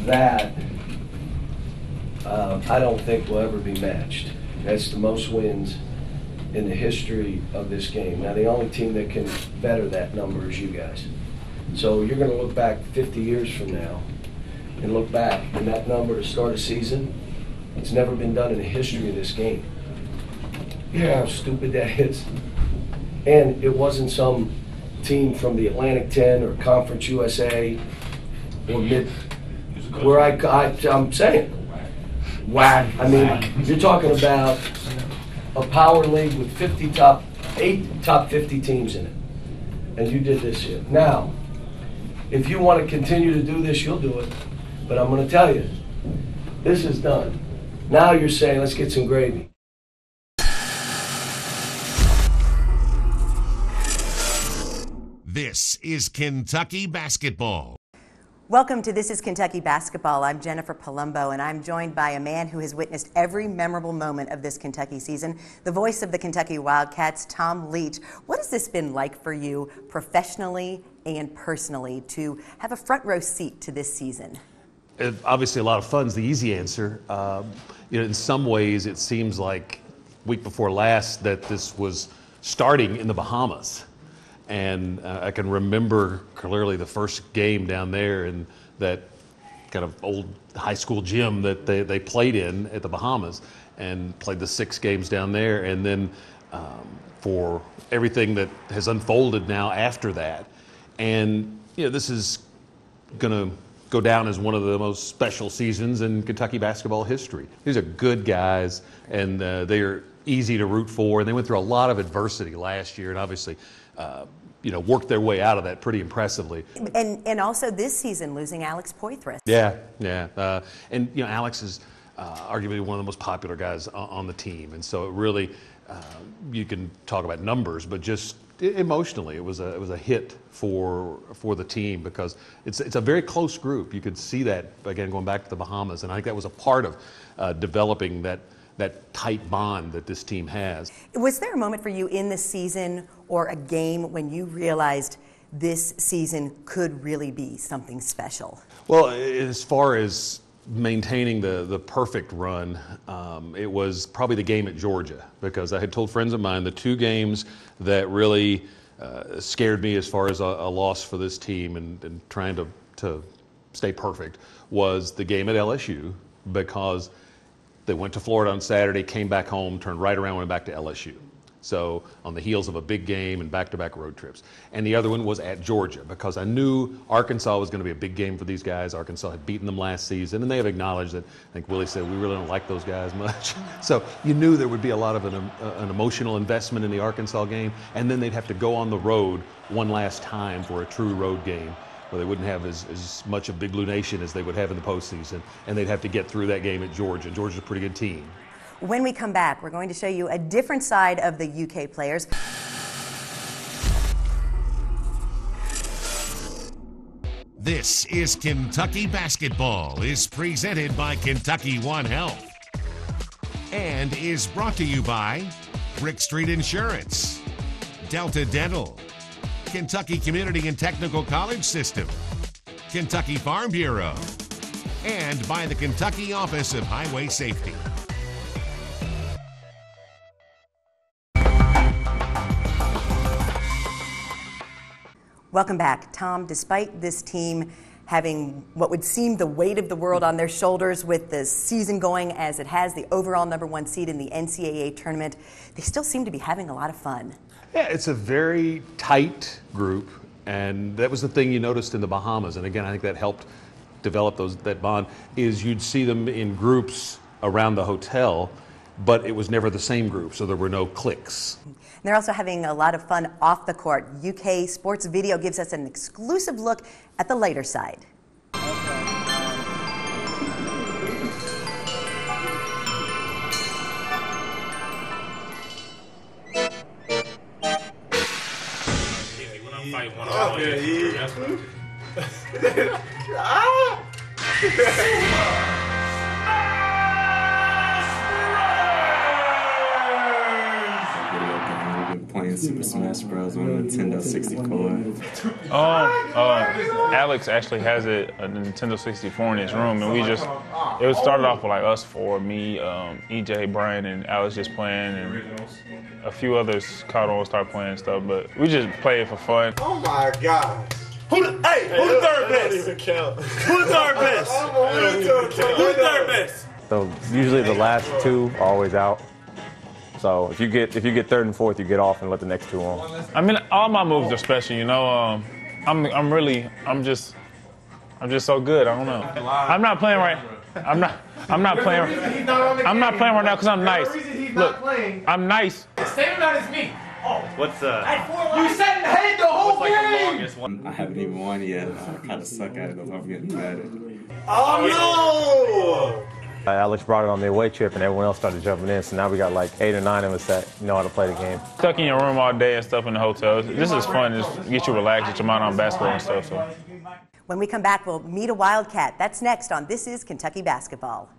that I don't think will ever be matched. That's the most wins in the history of this game. Now, the only team that can better that number is you guys. So you're going to look back 50 years from now and look back, and that number to start a season, it's never been done in the history of this game. Yeah, how stupid that is. And it wasn't some team from the Atlantic 10 or Conference USA or mid, where I'm saying, whack. I mean, you're talking about a power league with 8 top 50 teams in it. And you did this year. Now, if you want to continue to do this, you'll do it. But I'm going to tell you, this is done. Now you're saying, let's get some gravy. This is Kentucky basketball. Welcome to This is Kentucky Basketball. I'm Jennifer Palumbo, and I'm joined by a man who has witnessed every memorable moment of this Kentucky season, the voice of the Kentucky Wildcats, Tom Leach. What has this been like for you professionally and personally to have a front row seat to this season? Obviously, a lot of fun's the easy answer. In some ways, it seems like week before last that this was starting in the Bahamas. And I can remember clearly the first game down there in that kind of old high school gym that they played in at the Bahamas, and played the 6 games down there. And then for everything that has unfolded now after that. And, this is going to go down as one of the most special seasons in Kentucky basketball history. These are good guys, and they are easy to root for. And they went through a lot of adversity last year, and obviously worked their way out of that pretty impressively. And also this season, losing Alex Poitras. Yeah. Alex is arguably one of the most popular guys on the team. And so it really, you can talk about numbers, but just emotionally, it was a hit for the team, because it's a very close group. You could see that, again, going back to the Bahamas. And I think that was a part of developing that tight bond that this team has. Was there a moment for you in the season or a game when you realized this season could really be something special? Well, as far as maintaining the perfect run, it was probably the game at Georgia, because I had told friends of mine the 2 games that really scared me as far as a loss for this team and trying to stay perfect was the game at LSU, because they went to Florida on Saturday, came back home, turned right around, went back to LSU. So on the heels of a big game and back-to-back road trips. And the other one was at Georgia, because I knew Arkansas was going to be a big game for these guys. Arkansas had beaten them last season, and they have acknowledged that. I think Willie said, we really don't like those guys much. So you knew there would be a lot of an emotional investment in the Arkansas game, and then they'd have to go on the road one last time for a true road game, where they wouldn't have as much of Big Blue Nation as they would have in the postseason, and they'd have to get through that game at Georgia. Georgia's a pretty good team. When we come back, we're going to show you a different side of the UK players. This is Kentucky Basketball, is presented by Kentucky One Health, and is brought to you by Brick Street Insurance, Delta Dental, Kentucky Community and Technical College System, Kentucky Farm Bureau, and by the Kentucky Office of Highway Safety. Welcome back. Tom, despite this team having what would seem the weight of the world on their shoulders with the season going as it has, the overall #1 seed in the NCAA Tournament, they still seem to be having a lot of fun. Yeah, it's a very tight group, and that was the thing you noticed in the Bahamas. And again, I think that helped develop that bond, is you'd see them in groups around the hotel, but it was never the same group, so there were no cliques. They're also having a lot of fun off the court. UK Sports Video gives us an exclusive look at the lighter side. playing Super Smash Bros. On Nintendo 64. Alex actually has a Nintendo 64 in his room, and it was started off with like us four, me, EJ, Brian, and Alex just playing, and a few others caught on and started playing stuff, but we just play it for fun. Oh my God. Who the third best? Who the third best? Who the third best? So usually the last two are always out. So if you get third and fourth, you get off and let the next two on. I mean, all my moves are special, you know. I'm just so good. I don't know. I'm not playing right. I'm not playing right now because I'm nice. Look, I'm nice. The same amount as me. Oh, What's you sat in the head the whole game. I haven't even won yet. I kind of suck at it. I'm getting bad at it. Oh no! Alex brought it on the away trip, and everyone else started jumping in. So now we got like 8 or 9 of us that know how to play the game. Stuck in your room all day and stuff in the hotel. This is fun. Just get you relaxed, get your mind on basketball and stuff. So. When we come back, we'll meet a Wildcat. That's next on This is Kentucky Basketball.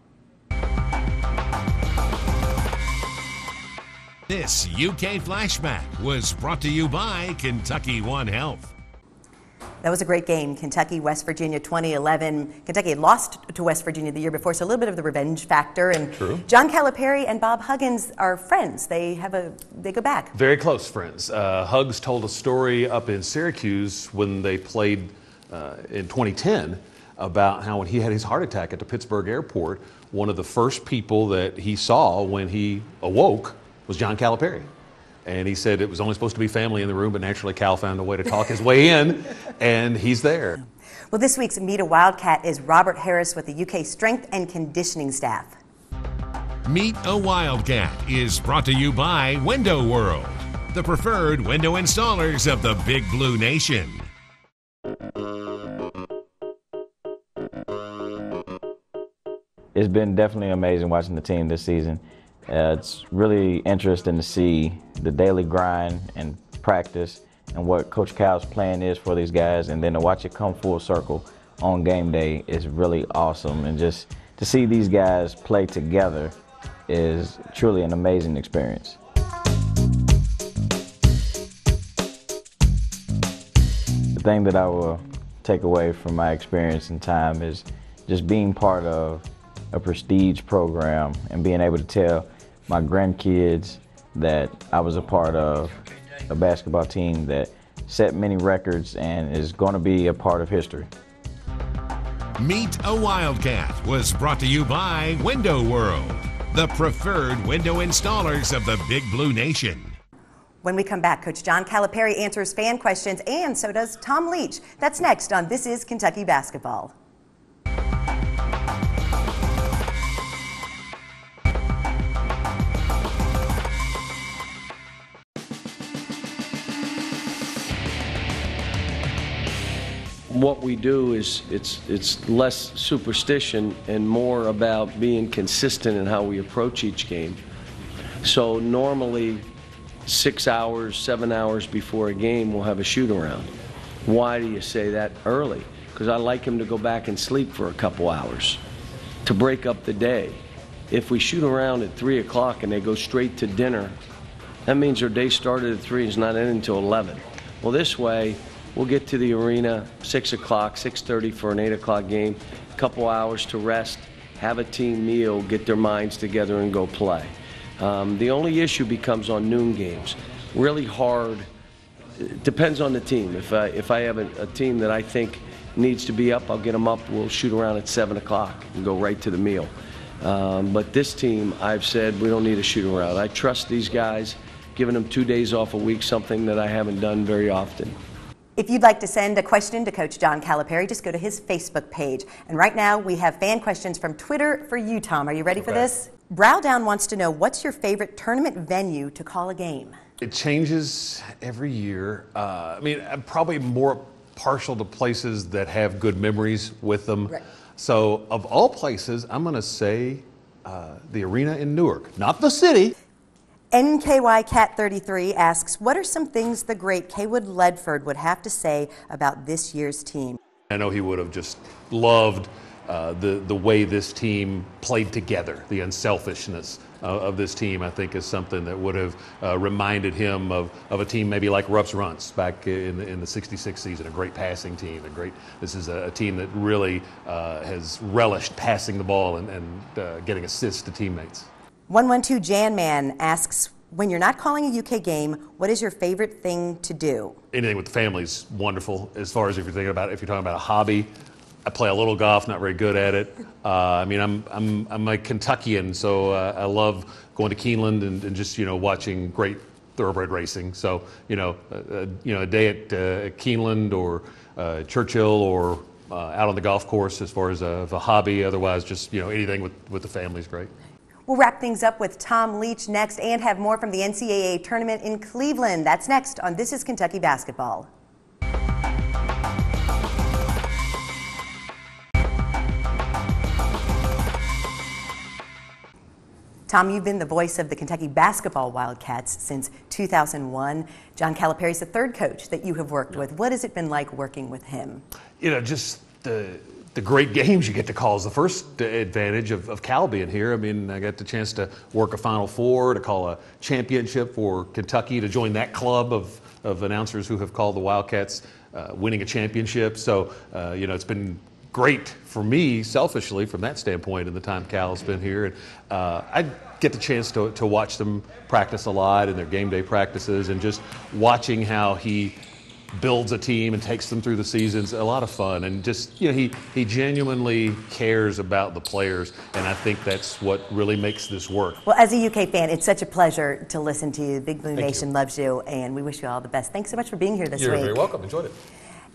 This UK Flashback was brought to you by Kentucky One Health. That was a great game. Kentucky, West Virginia, 2011. Kentucky had lost to West Virginia the year before, so a little bit of the revenge factor. And True. John Calipari and Bob Huggins are friends. They go back. Very close friends. Huggs told a story up in Syracuse when they played in 2010 about how when he had his heart attack at the Pittsburgh airport, one of the first people that he saw when he awoke was John Calipari. And he said it was only supposed to be family in the room, but naturally Cal found a way to talk his way in, and he's there. Well, this week's Meet a Wildcat is Robert Harris with the UK Strength and Conditioning staff. Meet a Wildcat is brought to you by Window World, the preferred window installers of the Big Blue Nation. It's been definitely amazing watching the team this season. It's really interesting to see the daily grind and practice and what Coach Cal's plan is for these guys, and then to watch it come full circle on game day is really awesome. And just to see these guys play together is truly an amazing experience. The thing that I will take away from my experience and time is just being part of a prestige program and being able to tell my grandkids that I was a part of a basketball team that set many records and is going to be a part of history. Meet a Wildcat was brought to you by Window World, the preferred window installers of the Big Blue Nation. When we come back, Coach John Calipari answers fan questions, and so does Tom Leach. That's next on This is Kentucky Basketball. What we do is it's less superstition and more about being consistent in how we approach each game. So normally 6 hours, 7 hours before a game, we'll have a shoot around. Why do you say that early? Because I like him to go back and sleep for a couple hours to break up the day. If we shoot around at 3 o'clock and they go straight to dinner, that means their day started at 3 and is not in until 11. Well, this way, we'll get to the arena 6 o'clock, 6:30 for an 8 o'clock game, a couple hours to rest, have a team meal, get their minds together and go play. The only issue becomes on noon games. Really hard, it depends on the team. If I have a team that I think needs to be up, I'll get them up. We'll shoot around at 7 o'clock and go right to the meal. But this team, I've said we don't need a shoot around. I trust these guys, giving them 2 days off a week, something that I haven't done very often. If you'd like to send a question to Coach John Calipari, just go to his Facebook page. And right now, we have fan questions from Twitter for you, Tom. Are you ready for this? Browdown wants to know, what's your favorite tournament venue to call a game? It changes every year. I mean, I'm probably more partial to places that have good memories with them. Right. So of all places, I'm going to say the arena in Newark, not the city. NKY Cat 33 asks, what are some things the great Kaywood Ledford would have to say about this year's team? I know he would have just loved the way this team played together, the unselfishness of this team, I think is something that would have reminded him of a team maybe like Rupp's Runts back in the '66 season, a great passing team, this is a team that really has relished passing the ball and getting assists to teammates. 112 Jan Man asks, when you're not calling a UK game, what is your favorite thing to do? Anything with the family is wonderful. As far as if you're talking about a hobby, I play a little golf, not very good at it. I mean, I'm a Kentuckian, so I love going to Keeneland and just watching great thoroughbred racing. So a day at Keeneland or Churchill or out on the golf course as far as a hobby. Otherwise, just anything with the family is great. We'll wrap things up with Tom Leach next and have more from the NCAA Tournament in Cleveland. That's next on This is Kentucky Basketball. Tom, you've been the voice of the Kentucky basketball Wildcats since 2001. John Calipari's the third coach that you have worked with. What has it been like working with him? Just the great games you get to call is the first advantage of Cal being here. I mean, I got the chance to work a Final Four, to call a championship for Kentucky, to join that club of announcers who have called the Wildcats winning a championship. So, it's been great for me, selfishly, from that standpoint in the time Cal's been here. And I get the chance to watch them practice a lot in their game day practices, and just watching how he builds a team and takes them through the seasons, a lot of fun. And just, he genuinely cares about the players, and I think that's what really makes this work. Well, as a UK fan, it's such a pleasure to listen to you. Big Blue Nation you. Loves you, and we wish you all the best. Thanks so much for being here this week. You're very welcome. Enjoyed it.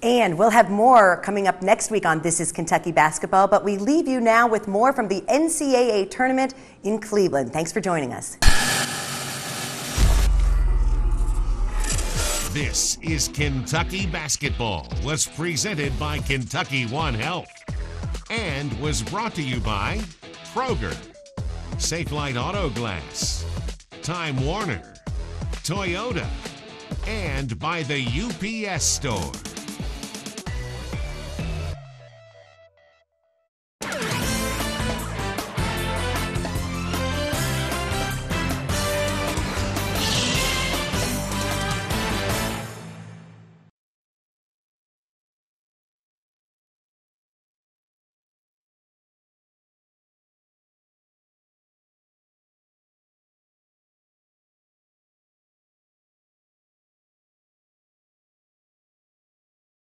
And we'll have more coming up next week on This is Kentucky Basketball, but we leave you now with more from the NCAA Tournament in Cleveland. Thanks for joining us. This is Kentucky Basketball, was presented by Kentucky One Health and was brought to you by Kroger, Safelite Auto Glass, Time Warner, Toyota, and by the UPS Store.